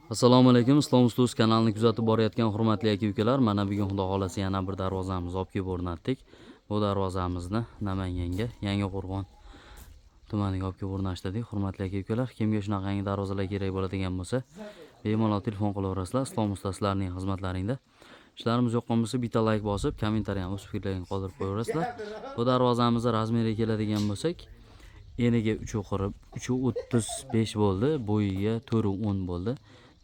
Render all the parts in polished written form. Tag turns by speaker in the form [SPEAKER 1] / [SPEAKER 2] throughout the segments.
[SPEAKER 1] Assalomu alaykum, Islom Ustos kanalini kuzatib borayotgan hurmatli aka-ukalar, mana bugun xudo xolasa yana bir darvozamizni olib kelib o'rnatdik. Bu darvozamizni Namanganga, Yangiqo'rg'on tumaniga olib kelib o'rnashtirdik. Hurmatli aka-ukalar, kimga shunaqangi darvozalar kerak bo'ladigan bo'lsa, bemalol telefon qilaverasizlar. Islom Ustoslarning xizmatlaringda. Ishlarimiz yoqqan bo'lsa, bitta like bosib, kommentariy ham o'z fikrlaringizni qoldirib qo'yaverasizlar. Bu darvozamizni razmeriga keladigan bo'lsak, eniga 3.35 bo'ldi, bo'yiga 4.10 bo'ldi.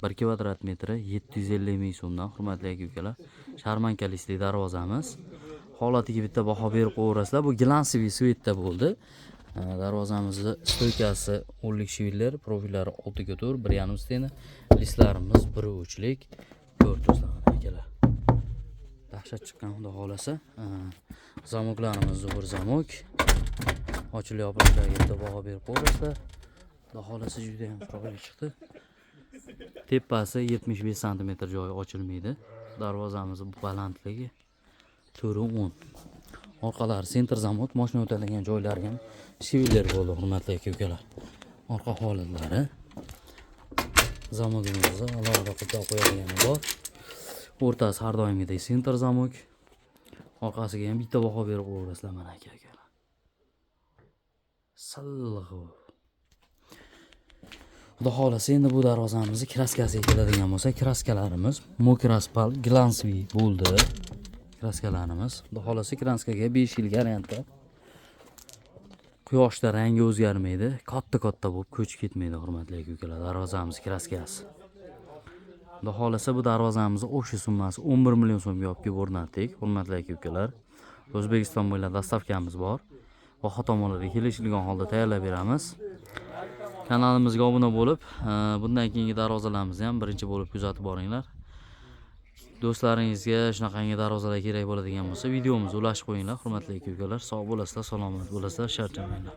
[SPEAKER 1] 1 kvadrat metri 750 ming so'mdan, hurmatli aka-ukalar. Sharmankalisli darvozamiz. Holatiga bitta baho berib qo'yaverasizlar. Bu glansiy svetda bo'ldi. Darvozamizni stoykasi 10lik shiviller, profillari 6 tur, 1,5 stena. Listlarimiz 1 uchlik. Ko'rdingizlar akalar. Dahshat chiqqan xudo xolasa. Zamoklarimiz zo'r zamok. Ochilib yopilishlariga bitta baho berib qo'yaverasizlar. Xudo xolasa juda ham chiroyli chiqdi. Tepasi 75 cm joyi ochilmaydi. Darvozamiz balandligi 4.10. Orqalari sentr zamok, mashina o'tadigan joylari ham shiviller bo'ldi, hurmatli aka-ukalar. Orqa holatlari zamogimizni alohida qilib qo'yilgani bor. O'rtasi har doimgidek sentr zamok. Orqasiga ham bitta baho berib qo'yaverasizlar mana aka-ukalar. Sillig'i. Xudo xolasa endi bu darvozamizni kraskasiga keladigan bo'lsa, kraskalarimiz Mokraspal Glansviy bo'ldi. Kraskalarimiz xudo xolasa kraskaga 5 yil garantiya. Quyoshda rangi o'zgarmaydi, katta bo'lib ko'chib ketmaydi, hurmatli aka-ukalar. Darvozamiz kraskasi. Xudo xolasa bu darvozamizni o'sha summasi 11 million so'mga olib kelib o'rnatdik, hurmatli aka-ukalar. O'zbekiston bo'ylab dastavkamiz bor. Baho tomonlariga kelishilgan holda tayyorlab beramiz. Kanalimizga obuna bo'lib, bundan keyingi darvozalarimizni ham birinchi bo'lib kuzatib boringlar. Do'stlaringizga shunaqangi darvozalar kerak bo'ladigan bo'lsa, videomizni ulashib qo'yinglar, hurmatli aka-ukalar. Sog' bo'lasizlar, salomat bo'lasizlar, charchamanglar.